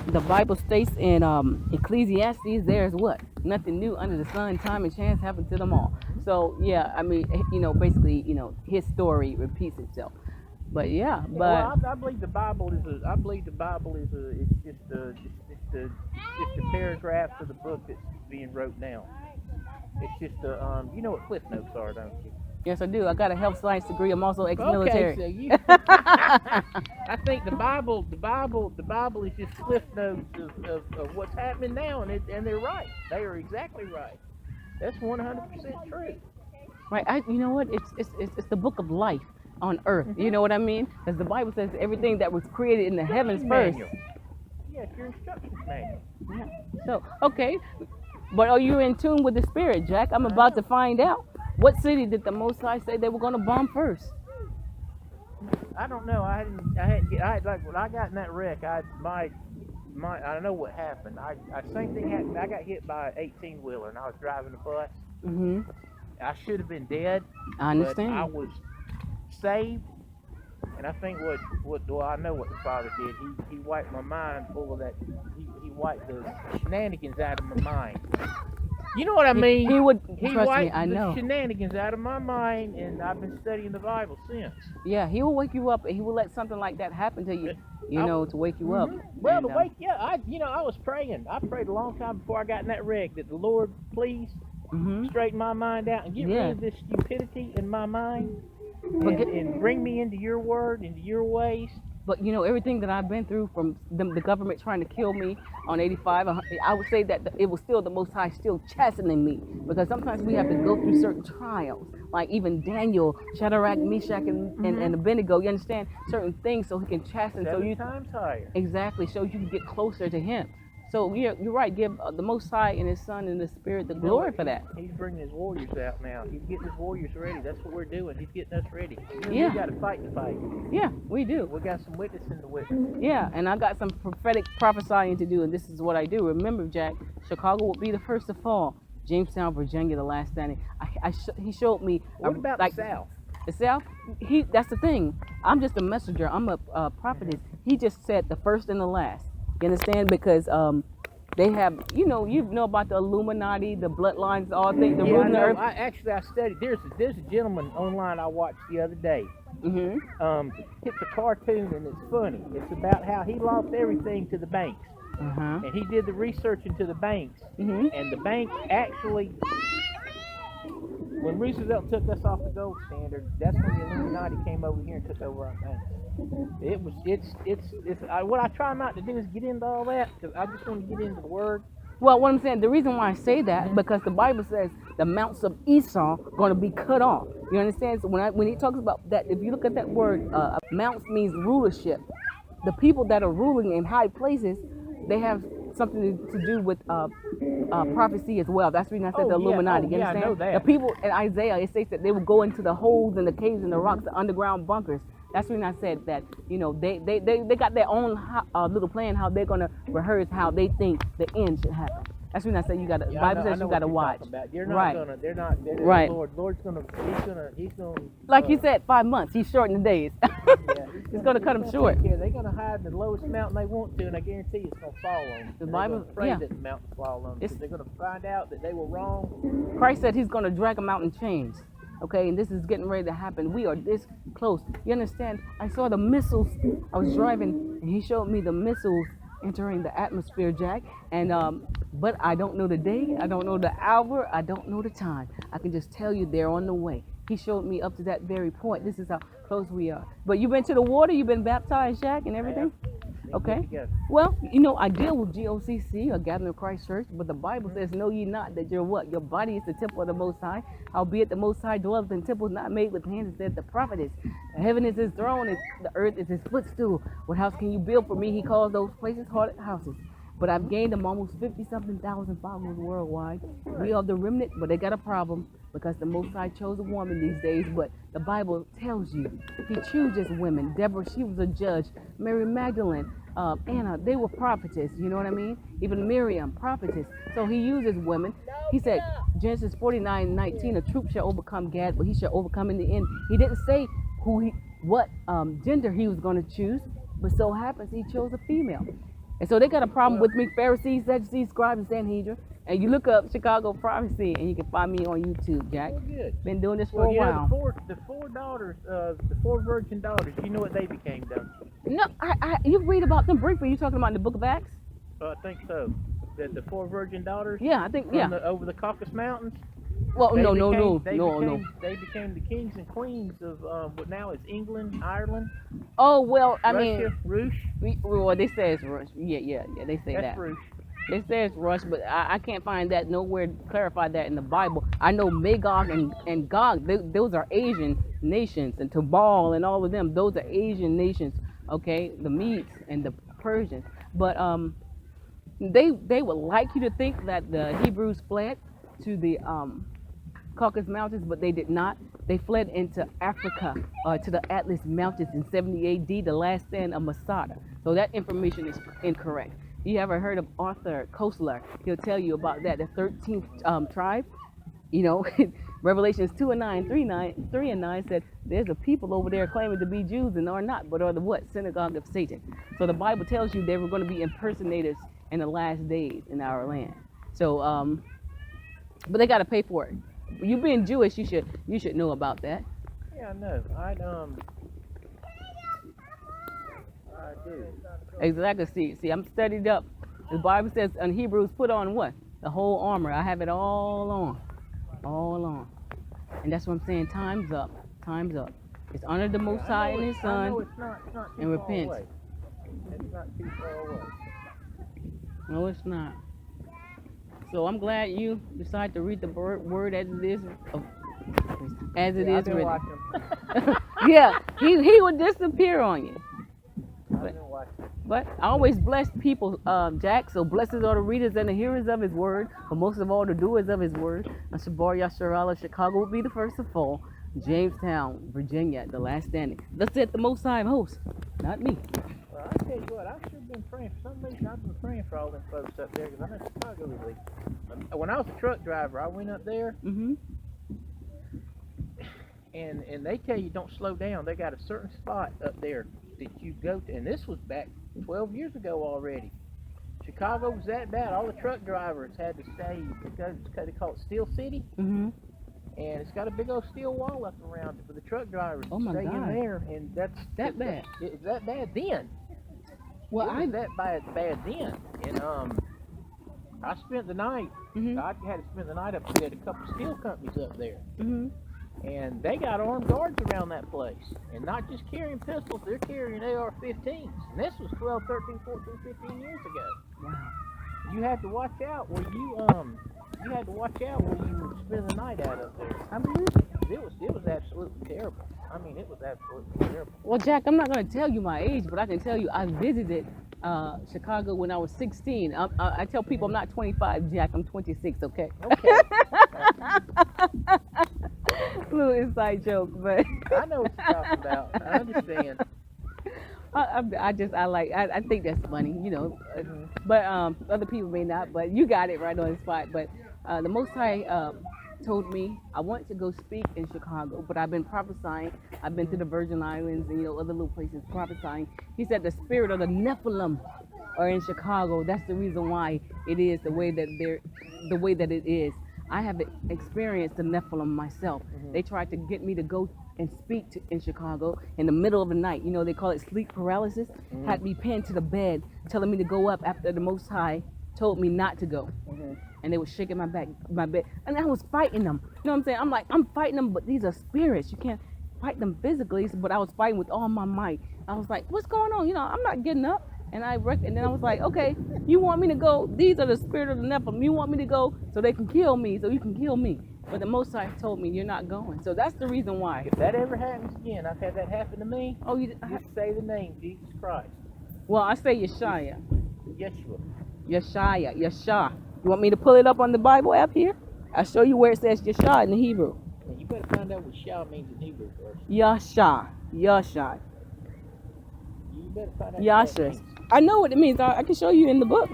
The Bible states in Ecclesiastes, there's what? Nothing new under the sun, time and chance happen to them all. So yeah, I mean, basically, his story repeats itself. But yeah, Yeah, well, but I believe the Bible is a. I believe the Bible is a. It's just a paragraphs of the book that's being wrote now. It's just a. You know what Cliff Notes are, don't you? yes, I do. I got a health science degree. I'm also Okay, ex-military. so you. I think the Bible is just Cliff Notes of what's happening now, and they're right. They are exactly right. That's 100% true. Right? You know what? It's the book of life on earth. You know what I mean? Because the Bible says everything that was created in the heavens first. Manual. Yes, your instructions manual. Yeah. So okay, but are you in tune with the Spirit, Jack? I'm about to find out. What city did the Most High say they were going to bomb first? I don't know. I like when I got in that wreck. I know what happened. Same thing happened. I got hit by an 18-wheeler, and I was driving a bus. Mm-hmm. I should have been dead. I understand. But I was saved, and I think well, I know what the Father did. He wiped my mind full of that. He wiped the shenanigans out of my mind. You know what I mean? He would He trust wiped me. I know. the shenanigans out of my mind, and I've been studying the Bible since. Yeah, he will wake you up, and he will let something like that happen to you. To wake you up. Well, And, to wake you up, I was praying. I prayed a long time before I got in that wreck that the Lord please straighten my mind out and get rid of this stupidity in my mind, and bring me into your word, into your ways. But everything that I've been through from the government trying to kill me on 85, I would say that it was still the Most High still chastening me, because sometimes we have to go through certain trials, like even Daniel, Shadrach, Meshach, and Abednego. You understand certain things so he can chasten. So 7 times higher. Exactly, so you can get closer to him. So you're right. Give the Most High and His Son and the Spirit the glory for that. He's bringing His warriors out now. He's getting His warriors ready. That's what we're doing. He's getting us ready. Yeah. We got to fight the fight. Yeah, we do. We got some witnessing to witness. Yeah, and I got some prophetic prophesying to do, and this is what I do. Remember, Jack, Chicago will be the first to fall. Jamestown, Virginia, the last standing. He showed me. What about the South? The South? That's the thing. I'm just a messenger. I'm a prophetess. He just said the first and the last. You understand? Because they have, you know about the Illuminati, the bloodlines, all things. The ruling earth. I studied. There's a gentleman online I watched the other day. It's a cartoon and it's funny. It's about how he lost everything to the banks, and he did the research into the banks, and the bank actually. When Roosevelt took us off the gold standard, that's when the Illuminati came over here and took over our banks. What I try not to do is get into all that, because I just want to get into the word. Well, what I'm saying, the reason why I say that, because the Bible says the mounts of Esau are going to be cut off. You understand? So when he talks about that, if you look at that word, mounts means rulership. The people that are ruling in high places, they have something to do with prophecy as well. That's the reason I said the Illuminati. You understand? I know that. The people in Isaiah, it states that they will go into the holes and the caves and the rocks, the underground bunkers. That's the reason I said that, they got their own little plan how they're going to rehearse how they think the end should happen. That's when I say you got to. Bible says you got to watch. They're not gonna. They're not. Right. Lord's gonna. He's gonna. Like you said, 5 months. He's shortening the days. He's gonna cut them short. Yeah, they're gonna hide in the lowest mountain they want to, and I guarantee it's gonna fall on them. The Bible. Pray that the mountain fall on them, because they're gonna find out that they were wrong. Christ said He's gonna drag them out in chains. Okay, and this is getting ready to happen. We are this close. You understand? I saw the missiles. I was driving, and He showed me the missiles entering the atmosphere, Jack. And but I don't know the day, I don't know the hour, I don't know the time. I can just tell you they're on the way. He showed me up to that very point. This is how close we are. But you've been to the water, you've been baptized, Jack, and everything? Okay. Well, I deal with GOCC, a Gathering of Christ Church, but the Bible says, know ye not that you're what? Your body is the temple of the Most High. Howbeit the Most High dwelleth in temples not made with hands, said the prophetess. Heaven is His throne, and the earth is His footstool. What house can you build for me? He calls those places haunted houses. But I've gained them almost 50-something thousand followers worldwide. We are the remnant, but they got a problem because the Most High chose a woman these days. But the Bible tells you He chooses women. Deborah, she was a judge. Mary Magdalene, Anna, they were prophetess. You know what I mean? Even Miriam, prophetess. So He uses women. He said, Genesis 49:19, a troop shall overcome Gad, but he shall overcome in the end. He didn't say what gender He was going to choose, but so happens He chose a female. And so they got a problem with me, Pharisees, Sadducees, scribes, and Sanhedrin. And you look up Chicago Prophecy, and you can find me on YouTube, Jack. Well, good. Been doing this for a yeah, while. the four daughters, the four virgin daughters. You know what they became, don't you? No, you read about them briefly. You talking about in the Book of Acts? I think so. The four virgin daughters. Yeah, I think from over the Caucasus Mountains. Well, no. They became the kings and queens of what now is England, Ireland. Oh well, I Russia, mean, Rouge. well, they say it's Rush. Yeah. They say That's that. Rouge. They say it's Rush, but I can't find that nowhere clarified that in the Bible. I know Magog and Gog. Those are Asian nations, and Tubal and all of them. Those are Asian nations. Okay, the Medes and the Persians. But they would like you to think that the Hebrews fled to the Caucasus Mountains, but they did not. They fled into Africa, to the Atlas Mountains in 70 AD, the last stand of Masada. So that information is incorrect. You ever heard of Arthur Koestler? He'll tell you about that. The 13th tribe, you know, Revelations 2 and 9, 3 and 9 said there's a people over there claiming to be Jews and are not, but are the what? Synagogue of Satan. So the Bible tells you they were going to be impersonators in the last days in our land. So, but they got to pay for it. You being Jewish, you should know about that. Yeah, I know. I do. Exactly. See, I'm studied up. The Bible says in Hebrews, put on what? The whole armor. I have it all on. And that's what I'm saying. Time's up. It's honor the Most High and His Son, it's not and repent. Away. It's not too far away. No, it's not. So I'm glad you decided to read the word as it is. As it is written. Yeah, he would disappear on you. But I always bless people, Jack. So blessed are the readers and the hearers of His word, but most of all the doers of His word. And Shabar Yasharala, Chicago will be the first to fall. Jamestown, Virginia, the last standing. Thus said the Most High of hosts, not me. Well, I tell you what, I've sure been praying. For some reason, I've been praying for all them folks up there because I know Chicago really. When I was a truck driver, I went up there. Mm-hmm. And they tell you don't slow down. They got a certain spot up there that you go to, and this was back 12 years ago already. Chicago was that bad. All the truck drivers had to stay. They call it Steel City, mm-hmm. and it's got a big old steel wall up around it for the truck drivers Oh to my stay God. in there. And that's That bad. It's that bad then. Well, it was that bad then, and I spent the night. Mm-hmm. I had to spend the night up there at a couple steel companies up there. Mm-hmm. And they got armed guards around that place. And not just carrying pistols, they're carrying AR-15s. And this was 12, 13, 14, 15 years ago. Wow. You had to watch out where you would spend the night out up there. I believe it. It was absolutely terrible. I mean, it was absolutely terrible. Well, Jack, I'm not going to tell you my age, but I can tell you I visited Chicago when I was 16. I tell people I'm not 25, Jack. I'm 26, okay? Okay. Little inside joke, but I know what you're talking about. I understand. I think that's funny, you know. But other people may not. But you got it right on the spot. But the Most High told me I want to go speak in Chicago, but I've been prophesying. I've been to the Virgin Islands and other little places prophesying. He said the spirit of the Nephilim are in Chicago. That's the reason why it is the way that it is. I have experienced the Nephilim myself. They tried to get me to go and speak in Chicago in the middle of the night. They call it sleep paralysis. Had me pinned to the bed, telling me to go up after the Most High told me not to go. And they were shaking my bed. And I was fighting them. You know what I'm saying? I'm like, I'm fighting them, but these are spirits. You can't fight them physically. But I was fighting with all my might. I was like, what's going on? I'm not getting up. And then I was like, okay, you want me to go? These are the spirit of the Nephilim. You want me to go so they can kill me, so you can kill me. But the Most High told me you're not going. So that's the reason why. If that ever happens again, I've had that happen to me. Oh, you just say the name, Jesus Christ. Well, I say Yeshua. Yeshua. Yeshua. You want me to pull it up on the Bible app here? I'll show you where it says Yeshua in the Hebrew. And you better find out what Shah means in Hebrew first. Yashah. You better find out what that Yasha. means. I know what it means. I can show you in the book.